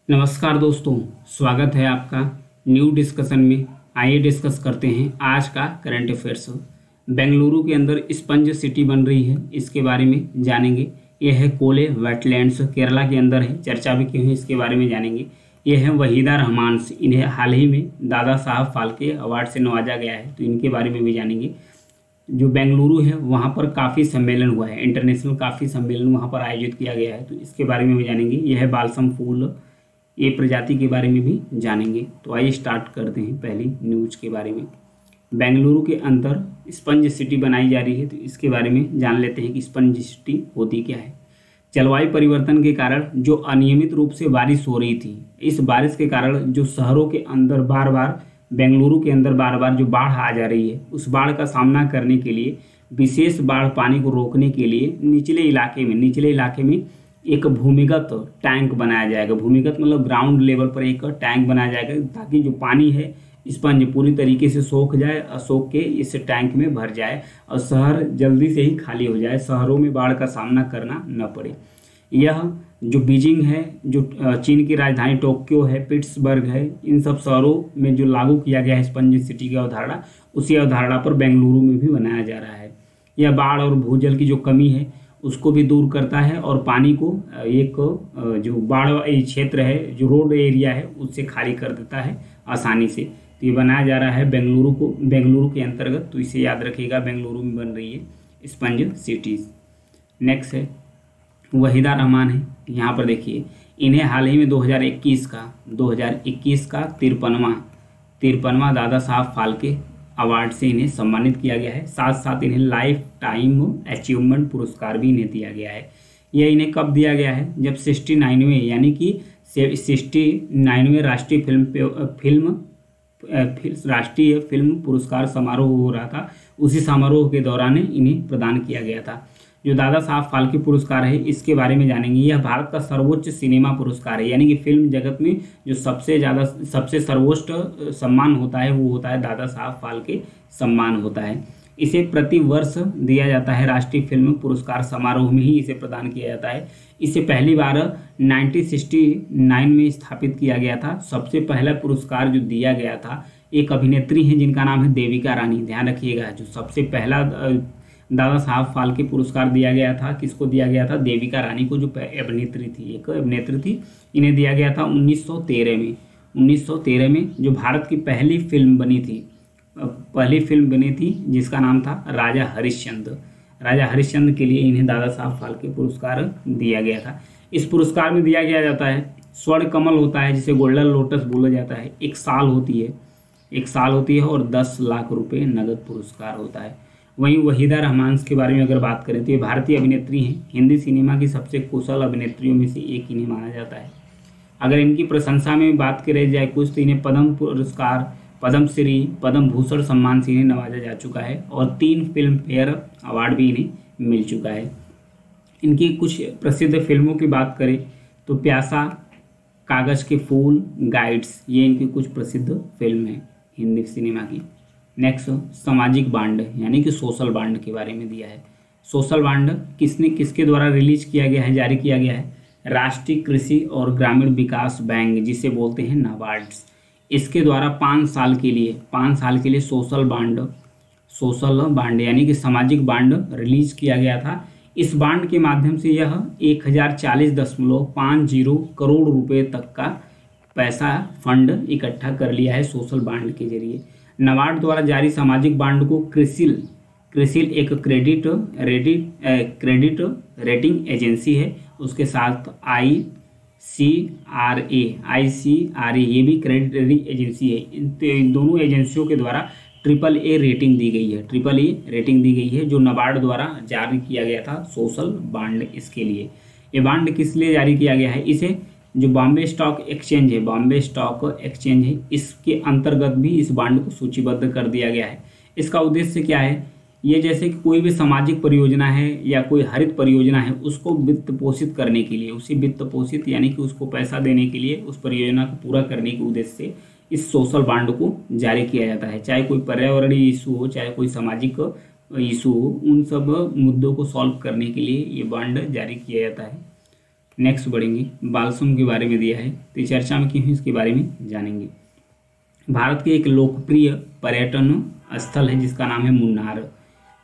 नमस्कार दोस्तों, स्वागत है आपका न्यू डिस्कशन में। आइए डिस्कस करते हैं आज का करंट अफेयर्स। बेंगलुरु के अंदर स्पंज सिटी बन रही है, इसके बारे में जानेंगे। यह है कोले वेटलैंड्स, केरला के अंदर है, चर्चा भी की है, इसके बारे में जानेंगे। यह है वहीदा रहमान, इन्हें हाल ही में दादा साहब फाल्के अवार्ड से नवाजा गया है, तो इनके बारे में भी जानेंगे। जो बेंगलुरु है वहाँ पर काफ़ी सम्मेलन हुआ है, इंटरनेशनल काफ़ी सम्मेलन वहाँ पर आयोजित किया गया है, तो इसके बारे में भी जानेंगे। यह है बालसम फूल, ये प्रजाति के बारे में भी जानेंगे। तो आइए स्टार्ट करते हैं पहली न्यूज के बारे में। बेंगलुरु के अंदर स्पंज सिटी बनाई जा रही है, तो इसके बारे में जान लेते हैं कि स्पंज सिटी होती क्या है। जलवायु परिवर्तन के कारण जो अनियमित रूप से बारिश हो रही थी, इस बारिश के कारण जो शहरों के अंदर बार बार बेंगलुरु के अंदर बार बार जो बाढ़ आ जा रही है, उस बाढ़ का सामना करने के लिए, विशेष बाढ़ पानी को रोकने के लिए निचले इलाके में एक भूमिगत टैंक बनाया जाएगा। भूमिगत मतलब ग्राउंड लेवल पर एक टैंक बनाया जाएगा, ताकि जो पानी है स्पंज पूरी तरीके से सोख जाए और सोख के इस टैंक में भर जाए और शहर जल्दी से ही खाली हो जाए, शहरों में बाढ़ का सामना करना न पड़े। यह जो बीजिंग है, जो चीन की राजधानी टोक्यो है, पिट्सबर्ग है, इन सब शहरों में जो लागू किया गया है स्पंज सिटी की अवधारणा, उसी अवधारणा पर बेंगलुरु में भी बनाया जा रहा है। यह बाढ़ और भूजल की जो कमी है उसको भी दूर करता है और पानी को एक जो बाढ़ क्षेत्र है, जो रोड एरिया है, उससे खाली कर देता है आसानी से। तो ये बनाया जा रहा है बेंगलुरु के अंतर्गत, तो इसे याद रखिएगा, बेंगलुरु में बन रही है स्पंज सिटीज़। नेक्स्ट है वहीदा रहमान है। यहाँ पर देखिए, इन्हें हाल ही में 2021 का 53वां दादा साहब फाल्के अवार्ड से इन्हें सम्मानित किया गया है। साथ साथ इन्हें लाइफ टाइम अचीवमेंट पुरस्कार भी इन्हें दिया गया है। यह इन्हें कब दिया गया है? जब 69वें यानी कि 69वें राष्ट्रीय फिल्म पुरस्कार समारोह हो रहा था, उसी समारोह के दौरान इन्हें प्रदान किया गया था। जो दादा साहब फाल्के पुरस्कार है, इसके बारे में जानेंगे। यह भारत का सर्वोच्च सिनेमा पुरस्कार है, यानी कि फिल्म जगत में जो सबसे सर्वोच्च सम्मान होता है, वो होता है दादा साहब फाल्के सम्मान होता है। इसे प्रति वर्ष दिया जाता है, राष्ट्रीय फिल्म पुरस्कार समारोह में ही इसे प्रदान किया जाता है। इसे पहली बार 1969 में स्थापित किया गया था। सबसे पहला पुरस्कार जो दिया गया था, एक अभिनेत्री हैं जिनका नाम है देविका रानी। ध्यान रखिएगा, जो सबसे पहला दादा साहब फाल्के पुरस्कार दिया गया था, किसको दिया गया था? देविका रानी को, जो एक अभिनेत्री थी। इन्हें दिया गया था 1913 में जो भारत की पहली फिल्म बनी थी, जिसका नाम था राजा हरिश्चंद्र के लिए इन्हें दादा साहब फाल्के पुरस्कार दिया गया था। इस पुरस्कार में दिया गया जाता है स्वर्ण कमल होता है, जिसे गोल्डन लोटस बोला जाता है। एक साल होती है और 10 लाख रुपए नगद पुरस्कार होता है। वहीं वहीदा रहमान के बारे में अगर बात करें तो ये भारतीय अभिनेत्री हैं, हिंदी सिनेमा की सबसे कुशल अभिनेत्रियों में से एक इन्हें माना जाता है। अगर इनकी प्रशंसा में बात करें जाए कुछ, तो इन्हें पद्म पुरस्कार, पद्मश्री, पद्म भूषण सम्मान से इन्हें नवाजा जा चुका है और 3 फिल्म फेयर अवार्ड भी इन्हें मिल चुका है। इनकी कुछ प्रसिद्ध फिल्मों की बात करें तो प्यासा, कागज के फूल, गाइड्स, ये इनकी कुछ प्रसिद्ध फिल्म है हिंदी सिनेमा की। नेक्स्ट सामाजिक बांड यानी कि सोशल बांड के बारे में दिया है। सोशल बांड किसके द्वारा रिलीज किया गया है, जारी किया गया है? राष्ट्रीय कृषि और ग्रामीण विकास बैंक, जिसे बोलते हैं नाबार्ड्स, इसके द्वारा 5 साल के लिए सोशल बांड यानी कि सामाजिक बांड रिलीज किया गया था। इस बांड के माध्यम से यह 1040.50 करोड़ रुपए तक का पैसा फंड इकट्ठा कर लिया है सोशल बांड के जरिए। नाबार्ड द्वारा जारी सामाजिक बांड को क्रिसिल एक क्रेडिट रेटिंग एजेंसी है, उसके साथ ICRA ये भी क्रेडिट रेटिंग एजेंसी है। इन दोनों एजेंसियों के द्वारा AAA रेटिंग दी गई है, जो नाबार्ड द्वारा जारी किया गया था सोशल बांड। इसके लिए ये बांड किस लिए जारी किया गया है? इसे जो बॉम्बे स्टॉक एक्सचेंज है, इसके अंतर्गत भी इस बांड को सूचीबद्ध कर दिया गया है। इसका उद्देश्य क्या है? ये जैसे कि कोई भी सामाजिक परियोजना है या कोई हरित परियोजना है, उसको वित्त पोषित करने के लिए, उसी वित्त पोषित यानी कि उसको पैसा देने के लिए, उस परियोजना को पूरा करने के उद्देश्य से इस सोशल बांड को जारी किया जाता है। चाहे कोई पर्यावरणीय इशू हो, चाहे कोई सामाजिक इशू हो, उन सब मुद्दों को सॉल्व करने के लिए ये बांड जारी किया जाता है। नेक्स्ट बढ़ेंगे, बालसम के बारे में दिया है तो ये चर्चा में क्यों है इसके बारे में जानेंगे। भारत के एक लोकप्रिय पर्यटन स्थल है जिसका नाम है मुन्नार।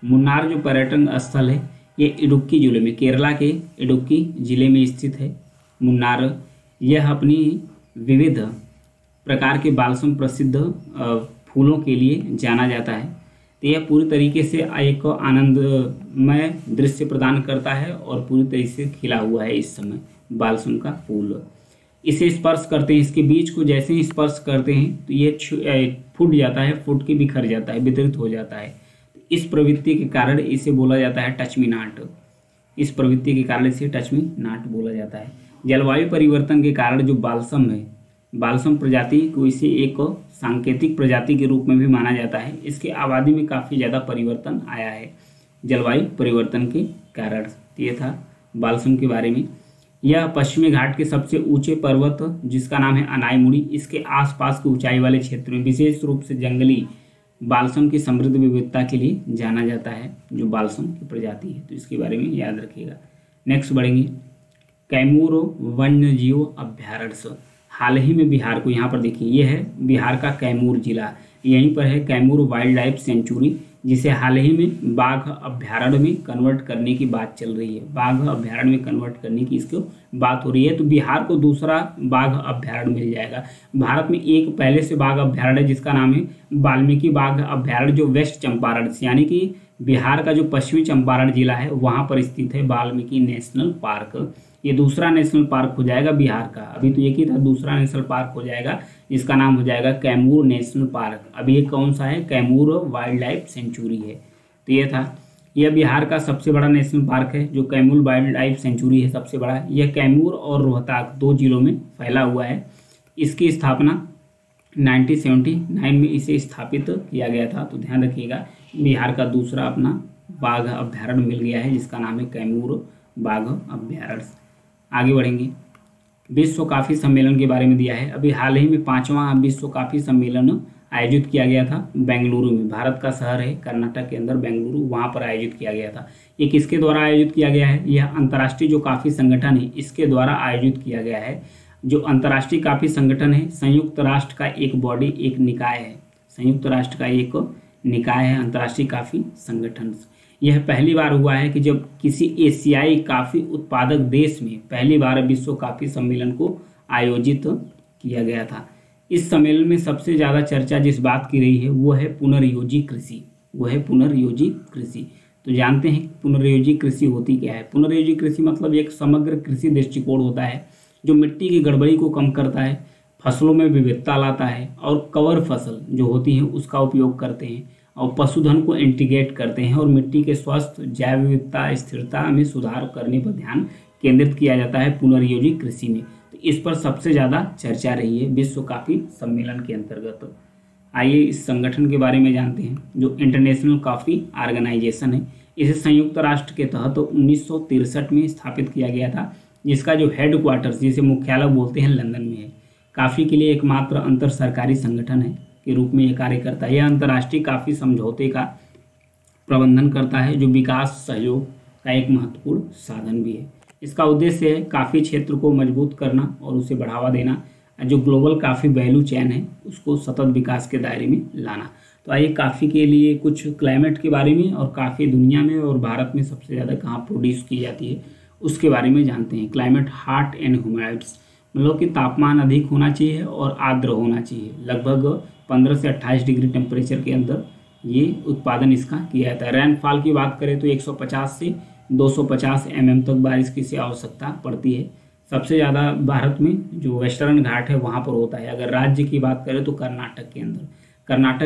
मुन्नार जो पर्यटन स्थल है ये इडुक्की जिले में, केरला के इडुक्की जिले में स्थित है मुन्नार। यह अपनी विविध प्रकार के बालसम प्रसिद्ध फूलों के लिए जाना जाता है। तो यह पूरी तरीके से एक आनंदमय दृश्य प्रदान करता है और पूरी तरीके से खिला हुआ है इस समय बालसम का फूल। इसे स्पर्श करते हैं, इसके बीज को जैसे ही स्पर्श करते हैं तो ये फूट जाता है, फूट के बिखर जाता है, वितरित हो जाता है। इस प्रवृत्ति के कारण इसे बोला जाता है टच मी नॉट। इस प्रवृत्ति के कारण इसे टच मी नॉट बोला जाता है। जलवायु परिवर्तन के कारण जो बालसम है, बालसम प्रजाति को इसे एक सांकेतिक प्रजाति के रूप में भी माना जाता है। इसकी आबादी में काफ़ी ज़्यादा परिवर्तन आया है जलवायु परिवर्तन के कारण। ये था बालसम के बारे में। यह पश्चिमी घाट के सबसे ऊंचे पर्वत जिसका नाम है अनाईमुड़ी, इसके आसपास के ऊंचाई वाले क्षेत्र में विशेष रूप से जंगली बालसम की समृद्ध विविधता के लिए जाना जाता है जो बालसम की प्रजाति है। तो इसके बारे में याद रखिएगा। नेक्स्ट बढ़ेंगे, कैमूर वन्य जीव अभ्यारण्य। हाल ही में बिहार को, यहाँ पर देखिए ये है बिहार का कैमूर जिला, यहीं पर है कैमूर वाइल्ड लाइफ सेंचुरी, जिसे हाल ही में बाघ अभ्यारण्य में कन्वर्ट करने की बात चल रही है। बाघ अभ्यारण्य में कन्वर्ट करने की इसको बात हो रही है। तो बिहार को दूसरा बाघ अभ्यारण्य मिल जाएगा। भारत में एक पहले से बाघ अभ्यारण्य है जिसका नाम है वाल्मीकि बाघ अभ्यारण्य, जो वेस्ट चंपारण यानी कि बिहार का जो पश्चिमी चंपारण जिला है वहाँ पर स्थित है वाल्मीकि नेशनल पार्क। ये दूसरा नेशनल पार्क हो जाएगा बिहार का। अभी तो एक ही था, दूसरा नेशनल पार्क हो जाएगा जिसका नाम हो जाएगा कैमूर नेशनल पार्क। अभी ये कौन सा है, कैमूर वाइल्ड लाइफ सेंचुरी है। तो ये था, यह बिहार का सबसे बड़ा नेशनल पार्क है जो कैमूर वाइल्ड लाइफ सेंचुरी है, सबसे बड़ा। यह कैमूर और रोहतक 2 जिलों में फैला हुआ है। इसकी स्थापना 1979 में इसे स्थापित किया गया था। तो ध्यान रखिएगा, बिहार का दूसरा अपना बाघ अभ्यारण्य मिल गया है जिसका नाम है कैमूर बाघ अभ्यारण्य। आगे बढ़ेंगे, विश्व काफ़ी सम्मेलन के बारे में दिया है। अभी हाल ही में 5वां विश्व काफ़ी सम्मेलन आयोजित किया गया था बेंगलुरु में। भारत का शहर है कर्नाटक के अंदर बेंगलुरु, वहाँ पर आयोजित किया गया था। ये किसके द्वारा आयोजित किया गया है, यह अंतर्राष्ट्रीय जो काफ़ी संगठन है इसके द्वारा आयोजित किया गया है। जो अंतर्राष्ट्रीय काफ़ी संगठन है संयुक्त राष्ट्र का एक बॉडी, एक निकाय है, संयुक्त राष्ट्र का एक निकाय है अंतर्राष्ट्रीय काफ़ी संगठन। यह पहली बार हुआ है कि जब किसी एशियाई काफ़ी उत्पादक देश में पहली बार विश्व काफ़ी सम्मेलन को आयोजित किया गया था। इस सम्मेलन में सबसे ज़्यादा चर्चा जिस बात की रही है वो है पुनर्योजी कृषि, वो है पुनर्योजी कृषि। तो जानते हैं पुनर्योजी कृषि होती क्या है। पुनर्योजी कृषि मतलब एक समग्र कृषि दृष्टिकोण होता है जो मिट्टी की गड़बड़ी को कम करता है, फसलों में विविधता लाता है और कवर फसल जो होती है उसका उपयोग करते हैं और पशुधन को इंटीग्रेट करते हैं और मिट्टी के स्वस्थ जैव विविधता स्थिरता में सुधार करने पर ध्यान केंद्रित किया जाता है पुनर्योजी कृषि में। तो इस पर सबसे ज़्यादा चर्चा रही है विश्व काफ़ी सम्मेलन के अंतर्गत। आइए इस संगठन के बारे में जानते हैं जो इंटरनेशनल कॉफ़ी ऑर्गेनाइजेशन है। इसे संयुक्त राष्ट्र के तहत 1963 में स्थापित किया गया था, जिसका जो हेड क्वार्टर्स जिसे मुख्यालय बोलते हैं लंदन में है। कॉफ़ी के लिए एकमात्र अंतर सरकारी संगठन है के रूप में ये कार्य करता है। यह अंतर्राष्ट्रीय काफ़ी समझौते का प्रबंधन करता है जो विकास सहयोग का एक महत्वपूर्ण साधन भी है। इसका उद्देश्य है काफ़ी क्षेत्र को मजबूत करना और उसे बढ़ावा देना, जो ग्लोबल काफ़ी वैल्यू चेन है उसको सतत विकास के दायरे में लाना। तो आइए काफ़ी के लिए कुछ क्लाइमेट के बारे में और काफ़ी दुनिया में और भारत में सबसे ज़्यादा कहाँ प्रोड्यूस की जाती है उसके बारे में जानते हैं। क्लाइमेट हॉट एंड ह्यूमिड्स, मतलब कि तापमान अधिक होना चाहिए और आर्द्र होना चाहिए। लगभग 15 से 28 डिग्री टेम्परेचर के अंदर ये उत्पादन इसका किया जाता है। रेनफॉल की बात करें तो 150 से 250 mm तक बारिश की आवश्यकता पड़ती है। सबसे ज़्यादा भारत में जो वेस्टर्न घाट है वहाँ पर होता है। अगर राज्य की बात करें तो कर्नाटक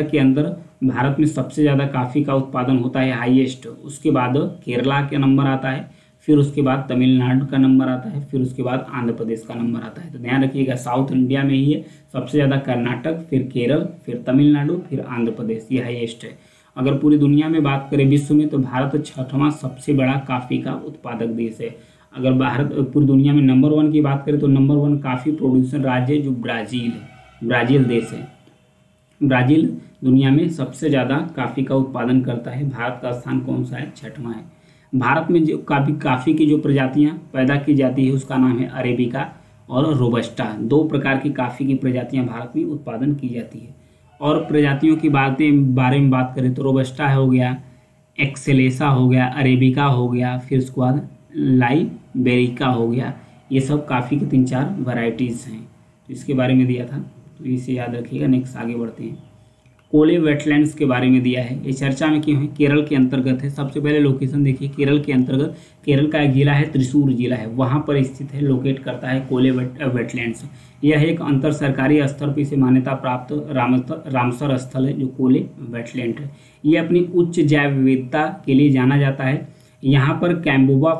के अंदर भारत में सबसे ज़्यादा कॉफ़ी का उत्पादन होता है हाईएस्ट। उसके बाद केरला का नंबर आता है, फिर उसके बाद तमिलनाडु का नंबर आता है, फिर उसके बाद आंध्र प्रदेश का नंबर आता है। तो ध्यान रखिएगा साउथ इंडिया में ही है सबसे ज़्यादा कर्नाटक, फिर केरल, फिर तमिलनाडु, फिर आंध्र प्रदेश, ये हाईएस्ट है। अगर पूरी दुनिया में बात करें विश्व में तो भारत 6वां सबसे बड़ा कॉफ़ी का उत्पादक देश है। अगर भारत पूरी दुनिया में नंबर 1 की बात करें तो नंबर 1 कॉफ़ी प्रोड्यूसर राज्य है जो ब्राज़ील है, ब्राज़ील देश है। ब्राज़ील दुनिया में सबसे ज़्यादा कॉफ़ी का उत्पादन करता है। भारत का स्थान कौन सा है, 6वां है। भारत में जो काफ़ी की जो प्रजातियां पैदा की जाती है उसका नाम है अरेबिका और रोबस्टा। 2 प्रकार की काफ़ी की प्रजातियां भारत में उत्पादन की जाती है। और प्रजातियों की बारे में बात करें तो रोबस्टा हो गया, एक्सेलेसा हो गया, अरेबिका हो गया, फिर उसके बाद लाइबेरिका हो गया। ये सब काफ़ी की 3-4 वैरायटीज़ हैं, तो इसके बारे में दिया था, तो इसे याद रखिएगा। नेक्स्ट आगे बढ़ते हैं। कोले वेटलैंड्स के बारे में दिया है, ये चर्चा में क्यों है? केरल के अंतर्गत है। सबसे पहले लोकेशन देखिए, केरल के अंतर्गत, केरल का एक जिला है त्रिशूर जिला है, वहाँ पर स्थित है, लोकेट करता है कोले वेटलैंड्स। यह एक अंतर सरकारी स्तर पर इसे मान्यता प्राप्त रामसर स्थल है जो कोले वेटलैंड है। ये अपनी उच्च जैव विविधता के लिए जाना जाता है। यहाँ पर कैम्बोबा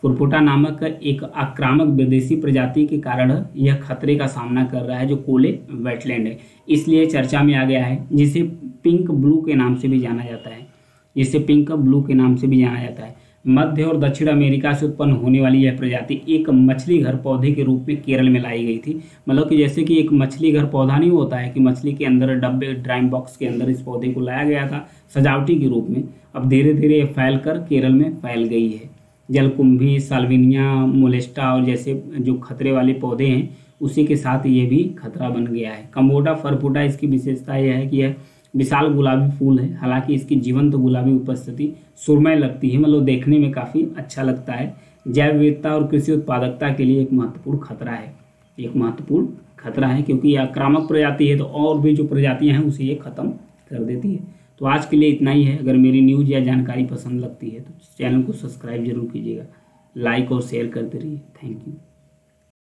फुरफुटा नामक एक आक्रामक विदेशी प्रजाति के कारण यह खतरे का सामना कर रहा है, जो कोले वेटलैंड है, इसलिए चर्चा में आ गया है, जिसे पिंक ब्लू के नाम से भी जाना जाता है। मध्य और दक्षिण अमेरिका से उत्पन्न होने वाली यह प्रजाति एक मछली घर पौधे के रूप में केरल में लाई गई थी। मतलब कि जैसे कि एक मछली घर पौधा नहीं होता है कि मछली के अंदर डब्बे ड्राइंग बॉक्स के अंदर इस पौधे को लाया गया था सजावटी के रूप में, अब धीरे धीरे ये फैल कर केरल में फैल गई है। जलकुंभी, साल्विनिया, मोलेस्टा और जैसे जो खतरे वाले पौधे हैं उसी के साथ ये भी खतरा बन गया है। कम्बोडा फरफुटा, इसकी विशेषता यह है कि यह विशाल गुलाबी फूल है, हालांकि इसकी जीवंत गुलाबी उपस्थिति सुरमय लगती है, मतलब देखने में काफ़ी अच्छा लगता है। जैव विविधता और कृषि उत्पादकता के लिए एक महत्वपूर्ण खतरा है, क्योंकि ये आक्रामक प्रजाति है, तो और भी जो प्रजातियां हैं उसे ये खत्म कर देती है। तो आज के लिए इतना ही है। अगर मेरी न्यूज़ या जानकारी पसंद लगती है तो चैनल को सब्सक्राइब जरूर कीजिएगा, लाइक और शेयर करते रहिए। Thank you.